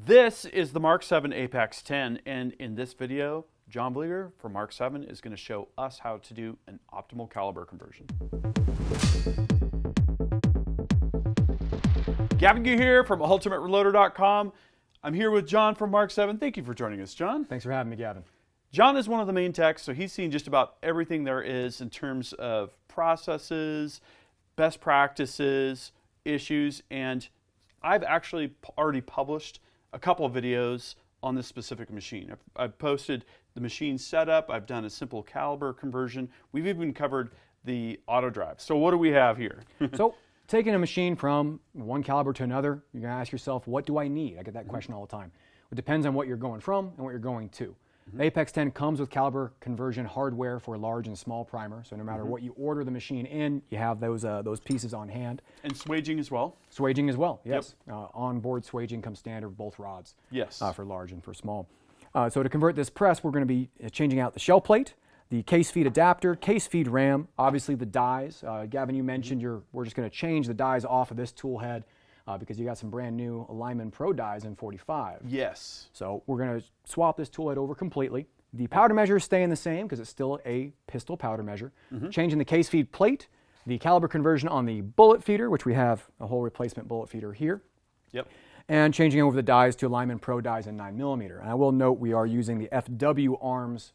This is the Mark 7 Apex 10, and in this video, John Vlieger from Mark 7 is going to show us how to do an optimal caliber conversion. Gavin here from ultimatereloader.com. I'm here with John from Mark 7. Thank you for joining us, John. Thanks for having me, Gavin. John is one of the main techs, so he's seen just about everything there is in terms of processes, best practices, issues, and I've actually already published a couple of videos on this specific machine. I've posted the machine setup, I've done a simple caliber conversion, we've even covered the auto drive. So what do we have here? So taking a machine from one caliber to another, you're going to ask yourself, what do I need? I get that question all the time. It depends on what you're going from and what you're going to. The Apex 10 comes with caliber conversion hardware for large and small primer, so no matter what you order the machine in, you have those pieces on hand. And swaging as well? Swaging as well, yes. Yep. Onboard swaging comes standard with both rods. Yes. For large and for small. So to convert this press, we're going to be changing out the shell plate, the case feed adapter, case feed ram, obviously the dies. Gavin, you mentioned we're just going to change the dies off of this tool head because you got some brand new Alignment Pro dies in 45. Yes. So we're going to swap this tool head over completely. The powder measure is staying the same because it's still a pistol powder measure. Changing the case feed plate, the caliber conversion on the bullet feeder, which we have a whole replacement bullet feeder here. Yep. And changing over the dies to Alignment Pro dies in 9mm. And I will note we are using the FW arms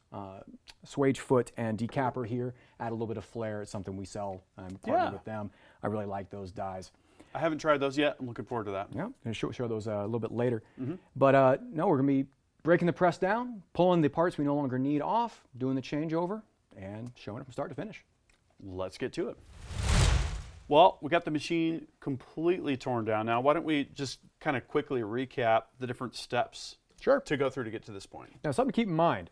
swage foot and decapper here. Add a little bit of flair. It's something we sell. I'm partnered with them. I really like those dies. I haven't tried those yet. I'm looking forward to that. Yeah, I'm going to show those a little bit later. But no, we're going to be breaking the press down, pulling the parts we no longer need off, doing the changeover, and showing it from start to finish. Let's get to it. Well, we got the machine completely torn down. Now, why don't we just kind of quickly recap the different steps to go through to get to this point. Now, something to keep in mind,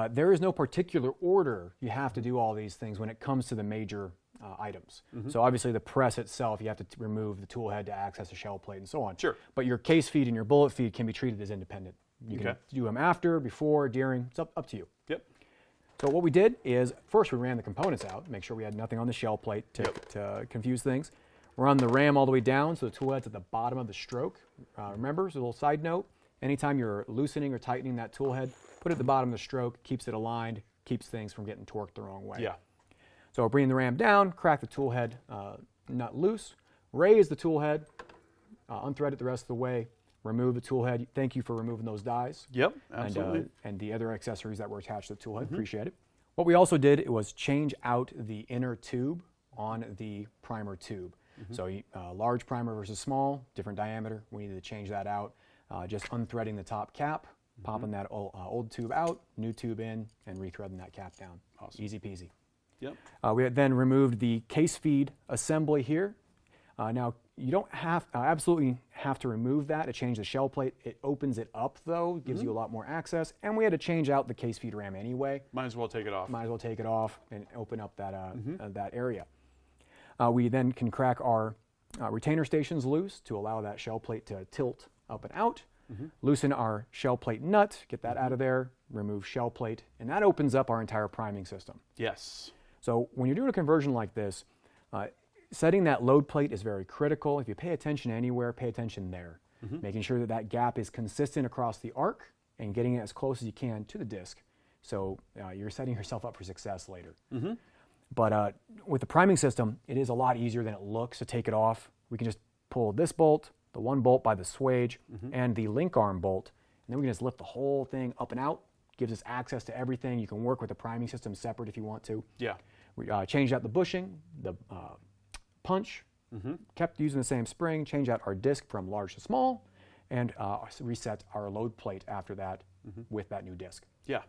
there is no particular order you have to do all these things when it comes to the major items. So obviously the press itself, you have to remove the tool head to access the shell plate and so on. Sure. But your case feed and your bullet feed can be treated as independent. You can do them after, before, during, it's up to you. Yep. So what we did is, first we ran the components out, make sure we had nothing on the shell plate to confuse things. Run the ram all the way down so the tool head's at the bottom of the stroke. Remember, so a little side note, anytime you're loosening or tightening that tool head, put it at the bottom of the stroke, keeps it aligned, keeps things from getting torqued the wrong way. Yeah. So bring the ram down, crack the tool head nut loose, raise the tool head, unthread it the rest of the way, remove the tool head. Thank you for removing those dies. Yep, absolutely. And the other accessories that were attached to the tool head. Appreciate it. What we also did was change out the inner tube on the primer tube. So large primer versus small, different diameter. We needed to change that out. Just unthreading the top cap, popping that old tube out, new tube in, and rethreading that cap down. Awesome. Easy peasy. Yep. We had then removed the case feed assembly here. Now, you don't absolutely have to remove that to change the shell plate. It opens it up, though, gives you a lot more access. And we had to change out the case feed ram anyway. Might as well take it off. Might as well take it off and open up that, that area. We then can crack our retainer stations loose to allow that shell plate to tilt up and out. Loosen our shell plate nut, get that out of there, remove shell plate, and that opens up our entire priming system. Yes. So when you're doing a conversion like this, setting that load plate is very critical. If you pay attention anywhere, pay attention there. Making sure that that gap is consistent across the arc and getting it as close as you can to the disc. So you're setting yourself up for success later. But with the priming system, it is a lot easier than it looks to take it off. We can just pull this bolt, the one bolt by the swage, and the link arm bolt, and then we can just lift the whole thing up and out. Gives us access to everything. You can work with the priming system separate if you want to. Yeah. We changed out the bushing, the punch, kept using the same spring, changed out our disc from large to small, and reset our load plate after that with that new disc. Yeah.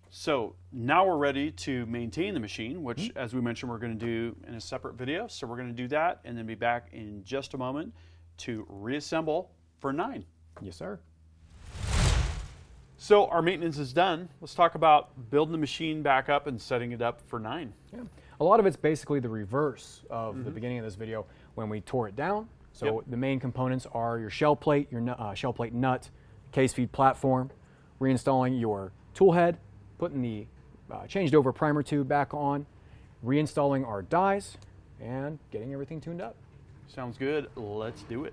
So now we're ready to maintain the machine, which, as we mentioned, we're going to do in a separate video. So we're going to do that and then be back in just a moment to reassemble for 9. Yes, sir. So our maintenance is done. Let's talk about building the machine back up and setting it up for 9. Yeah. A lot of it's basically the reverse of the beginning of this video when we tore it down. So the main components are your shell plate, your shell plate nut, case feed platform, reinstalling your tool head, putting the changed over primer tube back on, reinstalling our dies, and getting everything tuned up. Sounds good. Let's do it.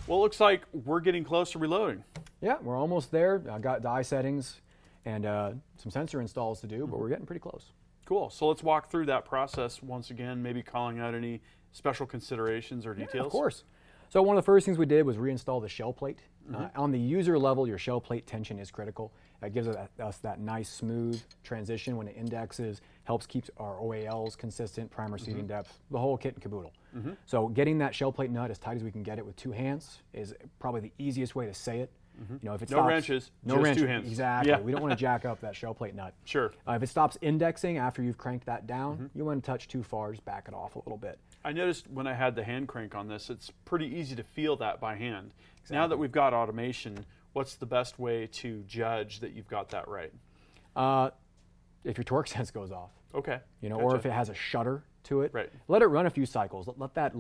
Well, it looks like we're getting close to reloading. Yeah, we're almost there. I got die settings and some sensor installs to do, but we're getting pretty close. Cool. So let's walk through that process once again, maybe calling out any special consideration or details. Yeah, of course. So one of the first things we did was reinstall the shell plate. On the user level, your shell plate tension is critical. It gives us that nice smooth transition when it indexes, helps keep our OALs consistent, primer seating depth, the whole kit and caboodle. So getting that shell plate nut as tight as we can get it with 2 hands is probably the easiest way to say it. You know, if it stops, no wrenches, just 2 hands. Exactly. Yeah. We don't want to jack up that shell plate nut. Sure. If it stops indexing after you've cranked that down, you want to touch too far, just back it off a little bit. I noticed when I had the hand crank on this, it's pretty easy to feel that by hand. Exactly. Now that we've got automation, what's the best way to judge that you've got that right? If your torque sense goes off. Okay. You know, or if it has a shutter to it. Right. Let it run a few cycles. Let that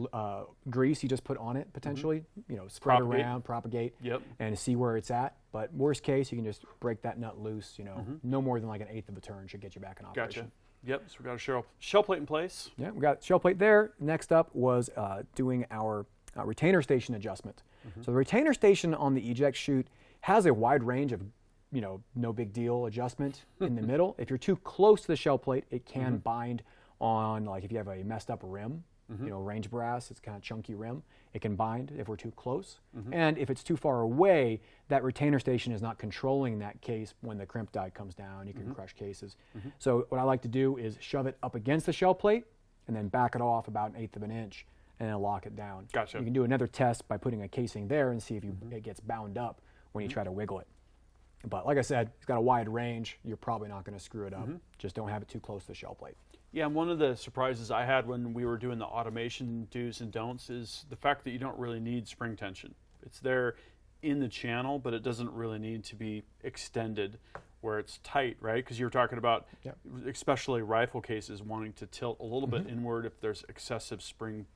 grease you just put on it potentially, you know, spread around, propagate, and see where it's at. But worst case, you can just break that nut loose. You know, no more than like 1/8 of a turn should get you back in operation. Gotcha. Yep. So we've got a shell plate in place. Yeah, we got shell plate there. Next up was doing our retainer station adjustment. So the retainer station on the eject chute has a wide range of, you know, no big deal adjustment in the middle. If you're too close to the shell plate, it can bind on, like if you have a messed up rim, you know, range brass, it's kind of chunky rim, it can bind if we're too close. And if it's too far away, that retainer station is not controlling that case. When the crimp die comes down, you can crush cases. So what I like to do is shove it up against the shell plate and then back it off about 1/8 of an inch and then lock it down. Gotcha. You can do another test by putting a casing there and see if it gets bound up when you try to wiggle it. But like I said, it's got a wide range. You're probably not going to screw it up. Just don't have it too close to the shell plate. Yeah, and one of the surprises I had when we were doing the automation do's and don'ts is the fact that you don't really need spring tension. It's there in the channel, but it doesn't really need to be extended where it's tight, right? Because you're talking about, especially rifle cases, wanting to tilt a little bit inward if there's excessive spring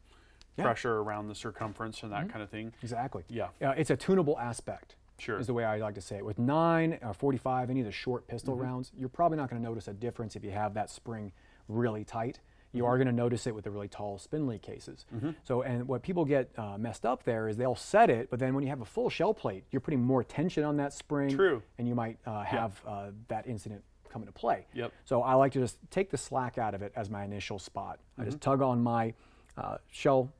pressure around the circumference and that kind of thing. Exactly. Yeah. It's a tunable aspect. Sure. Is the way I like to say it. With 9 or 45, any of the short pistol rounds, you're probably not going to notice a difference if you have that spring really tight. You are going to notice it with the really tall spindly cases. So, and what people get messed up there is they'll set it, but then when you have a full shell plate, you're putting more tension on that spring. True. And you might have that incident come into play. Yep. So I like to just take the slack out of it as my initial spot. I just tug on my shell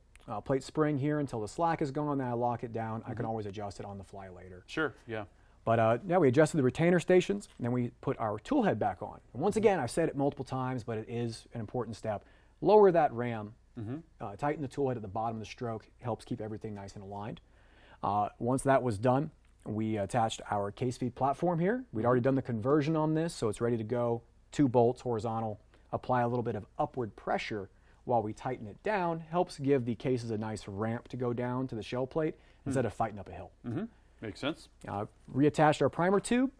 plate spring here until the slack is gone, then I lock it down. I can always adjust it on the fly later. Sure, yeah. But yeah, we adjusted the retainer stations, and then we put our tool head back on. And once again, I've said it multiple times, but it is an important step. Lower that ram, tighten the tool head at the bottom of the stroke, helps keep everything nice and aligned. Once that was done, we attached our case feed platform here. We'd already done the conversion on this, so it's ready to go. 2 bolts horizontal, apply a little bit of upward pressure while we tighten it down, helps give the cases a nice ramp to go down to the shell plate instead of fighting up a hill. Makes sense. Reattached our primer tube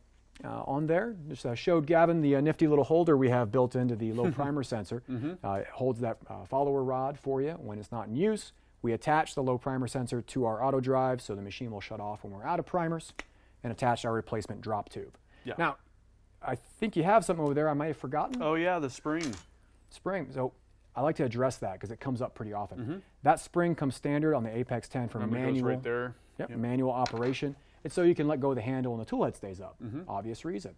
on there. Just showed Gavin the nifty little holder we have built into the low primer sensor. It holds that follower rod for you when it's not in use. We attach the low primer sensor to our auto drive so the machine will shut off when we're out of primers, and attach our replacement drop tube. Yeah. Now, I think you have something over there I might have forgotten. Oh yeah, the spring. So I like to address that because it comes up pretty often. That spring comes standard on the Apex 10 for manual. Goes right there. Manual operation. It's so you can let go of the handle and the tool head stays up. Obvious reason.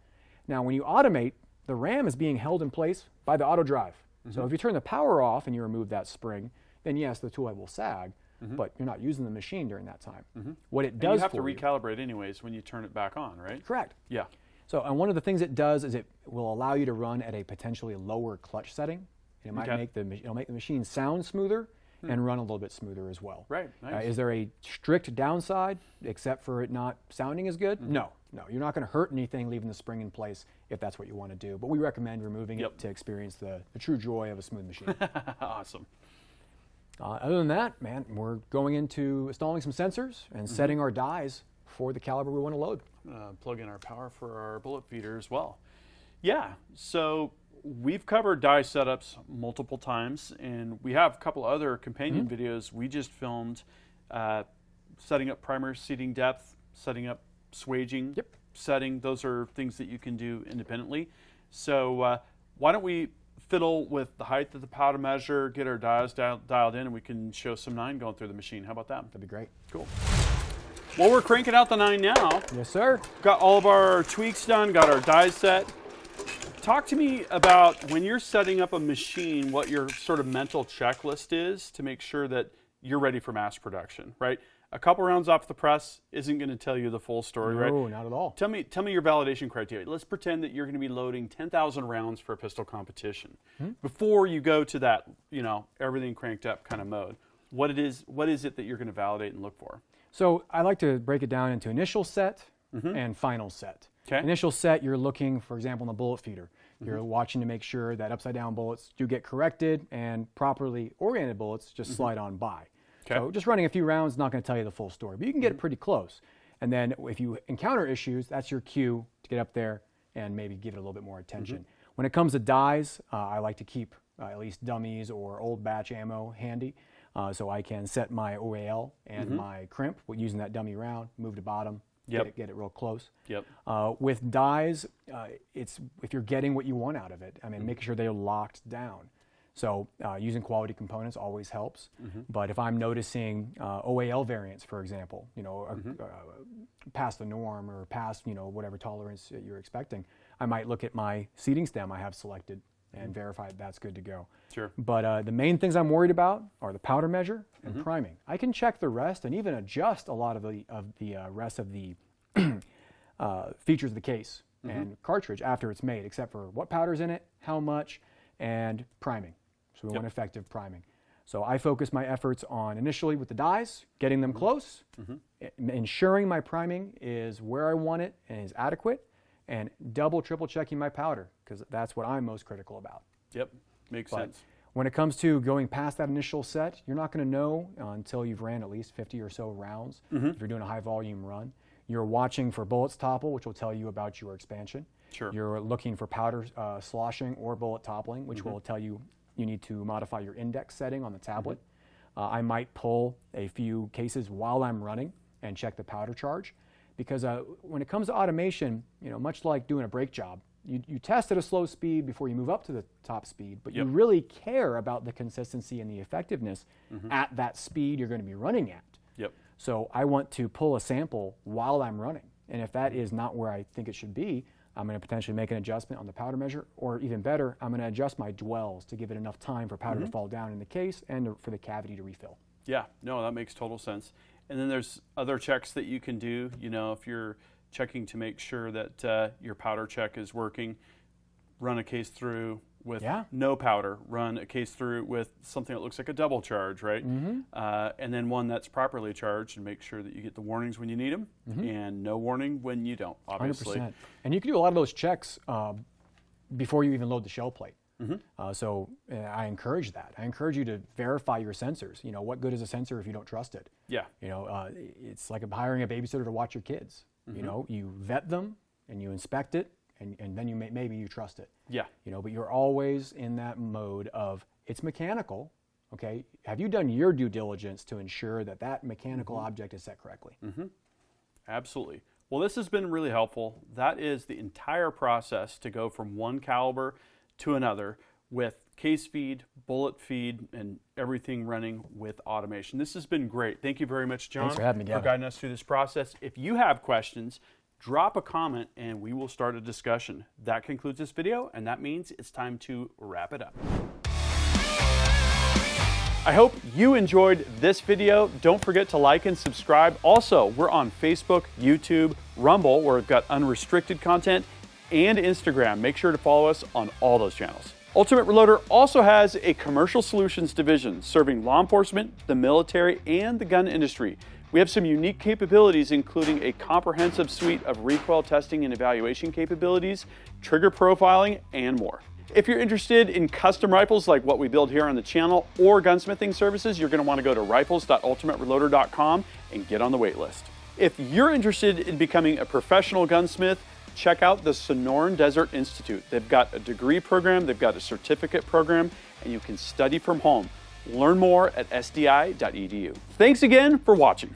Now, when you automate, the ram is being held in place by the auto drive. So if you turn the power off and you remove that spring, then yes, the tool head will sag, but you're not using the machine during that time. What it does, and you have to recalibrate anyways when you turn it back on, right? Correct. Yeah. So, and one of the things it does is it will allow you to run at a potentially lower clutch setting. It might it'll make the machine sound smoother and run a little bit smoother as well. Right. Nice. Is there a strict downside except for it not sounding as good? No. You're not going to hurt anything leaving the spring in place if that's what you want to do. But we recommend removing it to experience the true joy of a smooth machine. Awesome. Other than that, man, we're going into installing some sensors and setting our dies for the caliber we want to load. Plug in our power for our bullet feeder as well. Yeah. So we've covered die setups multiple times, and we have a couple other companion videos we just filmed, setting up primer seating depth, setting up swaging setting. Those are things that you can do independently. So why don't we fiddle with the height of the powder measure, get our dies dialed in, and we can show some 9 going through the machine. How about that? That'd be great. Cool. Well, we're cranking out the 9 now. Yes, sir. Got all of our tweaks done, got our dies set. Talk to me about when you're setting up a machine, what your sort of mental checklist is to make sure that you're ready for mass production, right? A couple rounds off the press isn't going to tell you the full story, right? No, not at all. Tell me your validation criteria. Let's pretend that you're going to be loading 10,000 rounds for a pistol competition. Before you go to that, everything cranked up kind of mode, what is it that you're going to validate and look for? So I like to break it down into initial set and final set. Okay. Initial set, you're looking, for example, in the bullet feeder. You're watching to make sure that upside down bullets do get corrected and properly oriented bullets just slide on by. Okay. So just running a few rounds is not going to tell you the full story, but you can get it pretty close. And then if you encounter issues, that's your cue to get up there and maybe give it a little bit more attention. When it comes to dies, I like to keep at least dummies or old batch ammo handy. So I can set my OAL and my crimp using that dummy round, move to bottom, get it real close. With dies, it's if you're getting what you want out of it, I mean, making sure they're locked down. So using quality components always helps. But if I'm noticing OAL variants, for example, past the norm or past whatever tolerance that you're expecting, I might look at my seating stem I have selected and verify that's good to go. Sure. But the main things I'm worried about are the powder measure and priming. I can check the rest and even adjust a lot of the rest of the features of the case and cartridge after it's made, except for what powder's in it, how much, and priming. So we want effective priming. So I focus my efforts on initially with the dies, getting them close, ensuring my priming is where I want it and is adequate, and double, triple checking my powder, because that's what I'm most critical about. Yep, makes sense. When it comes to going past that initial set, you're not going to know until you've ran at least 50 or so rounds. If you're doing a high volume run, you're watching for bullets topple, which will tell you about your expansion. Sure. You're looking for powder sloshing or bullet toppling, which will tell you need to modify your index setting on the tablet. I might pull a few cases while I'm running and check the powder charge. Because when it comes to automation, much like doing a brake job, you test at a slow speed before you move up to the top speed, but you really care about the consistency and the effectiveness at that speed you're going to be running at. So I want to pull a sample while I'm running. And if that is not where I think it should be, I'm going to potentially make an adjustment on the powder measure, or even better, I'm going to adjust my dwells to give it enough time for powder to fall down in the case and for the cavity to refill. Yeah, no, that makes total sense. And then there's other checks that you can do, if you're checking to make sure that your powder check is working, run a case through with no powder, run a case through with something that looks like a double charge, right? And then one that's properly charged, and make sure that you get the warnings when you need them and no warning when you don't, obviously. 100%. And you can do a lot of those checks before you even load the shell plate. So I encourage that. I encourage you to verify your sensors. What good is a sensor if you don't trust it? It's like hiring a babysitter to watch your kids. You vet them and you inspect it, and then maybe you trust it. But you're always in that mode of it's mechanical. Okay, have you done your due diligence to ensure that that mechanical object is set correctly? Absolutely. Well, this has been really helpful. That is the entire process to go from one caliber to another with case feed, bullet feed, and everything running with automation. This has been great. Thank you very much, John, Thanks for having me, Gavin, for guiding us through this process. If you have questions, drop a comment and we will start a discussion. That concludes this video, and that means it's time to wrap it up. I hope you enjoyed this video. Don't forget to like and subscribe. Also, we're on Facebook, YouTube, Rumble, where we've got unrestricted content, and Instagram. Make sure to follow us on all those channels. Ultimate Reloader also has a commercial solutions division serving law enforcement, the military, and the gun industry. We have some unique capabilities, including a comprehensive suite of recoil testing and evaluation capabilities, trigger profiling, and more. If you're interested in custom rifles like what we build here on the channel or gunsmithing services, you're going to want to go to rifles.ultimatereloader.com and get on the wait list. If you're interested in becoming a professional gunsmith, check out the Sonoran Desert Institute. They've got a degree program, they've got a certificate program, and you can study from home. Learn more at sdi.edu. Thanks again for watching.